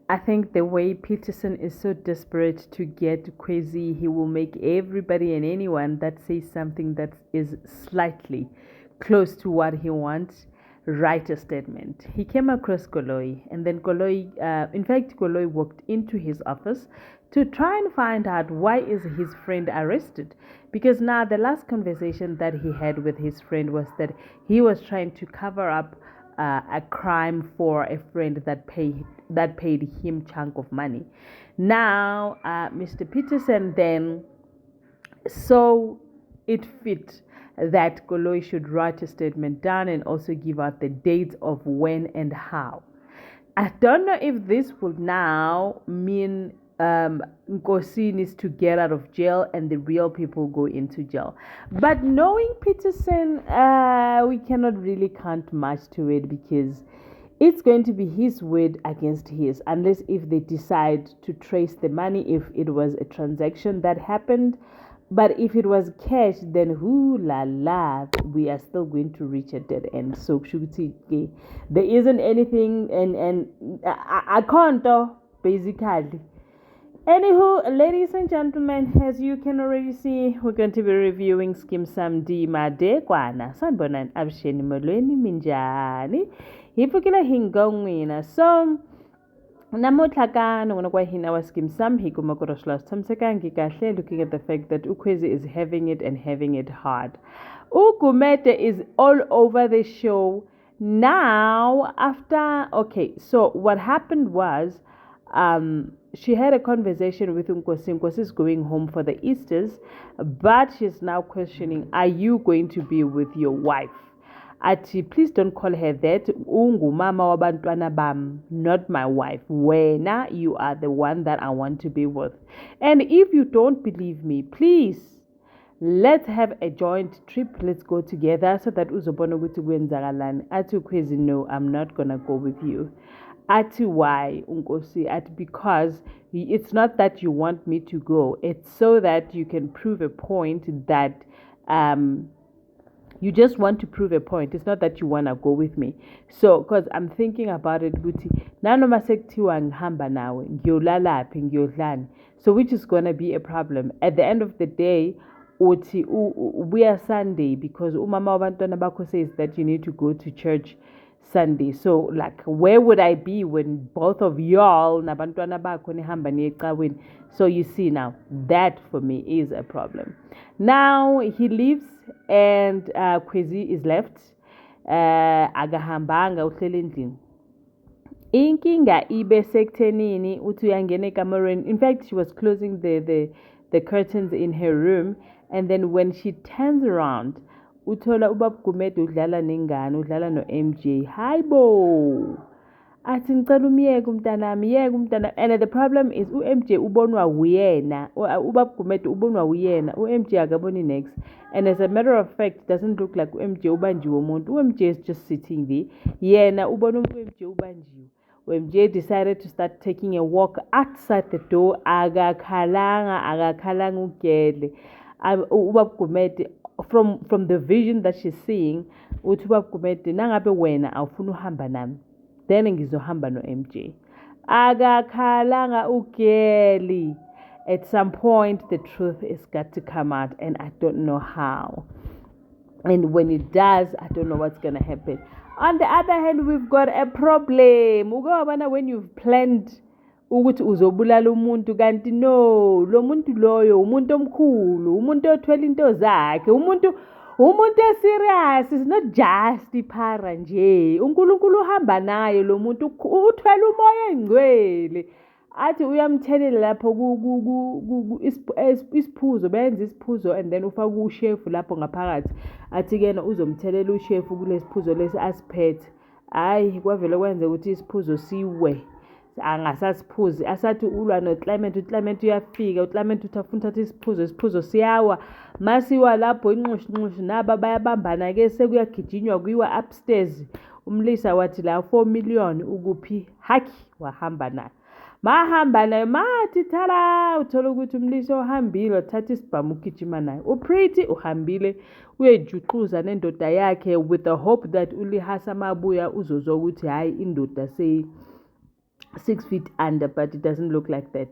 I think the way Peterson is so desperate to get Kwezi, he will make everybody and anyone that says something that is slightly close to what he wants write a statement. He came across Goloi, and then Goloi walked into his office to try and find out why is his friend arrested. Because now the last conversation that he had with his friend was that he was trying to cover up a crime for a friend that paid him chunk of money. Now, Mr. Peterson then saw it fit that Goloi should write a statement down and also give out the dates of when and how. I don't know if this will now mean Nkosi needs to get out of jail and the real people go into jail. But knowing Peterson, we cannot really count much to it because it's going to be his word against his, unless if they decide to trace the money if it was a transaction that happened. But if it was cash, then whoo la la, we are still going to reach a dead end. So there isn't anything, and I can't basically. Anywho, ladies and gentlemen, as you can already see, we're going to be reviewing Skeem Saam D Madekwana. Sanibonani avuxeni molweni minjhani. Hi pfukile hi ngon'wina. So namuntlha ka non'wana wa hina wa Skeem Saam hi kuma ku ri swilo swi tshamisekangi kahle, looking at the fact that Ukwezi is having it hard. Ugumede is all over the show now so what happened was she had a conversation with Nkosi. Nkosi is going home for the Easters, but she's now questioning, are you going to be with your wife? Ati, please don't call her that. Mama wabantwana bam, not my wife. Wena, you are the one that I want to be with. And if you don't believe me, please, let's have a joint trip. Let's go together so that uzobona ukuthi kwenzakalani. Ati Ukwezi, no, I'm not gonna go with you. Ati, why, Nkosi? Ati, because it's not that you want me to go. It's so that you can prove a point that you just want to prove a point. It's not that you want to go with me. So, because I'm thinking about it, Guti, nanoma sekuthiwa ngihamba nawe, ngiyolalaphi, ngiyodlani. So, which is going to be a problem. At the end of the day, we are Sunday because umama wabantwana bakho says that you need to go to church Sunday. So, like, where would I be when both of y'all nabantwana bakho nihamba niye ecaweni? So you see now, that for me is a problem. Now he leaves and Kwezi is left. Agahambanga uhleli endlini. Inkinga ibe sekuthenini uthi uyangena ekamereni. In fact, she was closing the curtains in her room, and then when she turns around, uthola ubab Gumede udlala nengane, udlala no MJ. Hayibo. Athi ngicela umyeke umntanami, yeke umntana. And the problem is uMJ ubonwa uyena, ubab Gumede ubonwa uyena, uMJ akaboni next. And as a matter of fact, it doesn't look like uMJ ubanjiwe umuntu. UMJ is just sitting there. Yena ubona uMJ ubanjiwe. UMJ decided to start taking a walk outside the door. Agakhalanga ugele. Ubab Gumede, from the vision that she's seeing, uthi ubab Gumede nangabe wena awufuna uhamba nami, then ngizohamba no MJ. Agakhalanga ugeli. At some point, the truth is got to come out, and I don't know how. And when it does, I don't know what's gonna happen. On the other hand, we've got a problem. When you've planned ukuthi uzobulala umuntu kanti no, lo muntu loyo umuntu omkhulu, umuntu othwele into zakhe, umuntu serious, is not just iphara nje. uNkulunkulu uhamba naye lo muntu, uthwele umoya engcwele. Athi uyamthelela lapho isiphuzo, benza isiphuzo and then ufaka ushefu lapho ngaphakathi. Athi kena uzomthelela ushefu kulesiphuzo lesi asiphethe. Hayi kwavele kwenze ukuthi isiphuzo siwe. Angasasiphuzi, asathi ulwa noClement, uClement uyafika, uClement uthafuna uthatha isiphuzo siyawa. Masiwa lapho inxushunxushu naba bayabambana ke sekuyagijinywa kuyiwa upstairs. Umlisa wathi la 4 million ukuphi? Haki wahamba nayo. Mahamba nayo mathi thala, uthola ukuthi umlisa ohambile wathatha isibhamu ugijima nayo. UPretty uhambile uyejuxuza nendoda yakhe with the hope that uLihasa mabuya uzozwa ukuthi hayi indoda 6 feet under, but it doesn't look like that.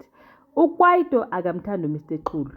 uKwaito akamthandi uMr Xulu.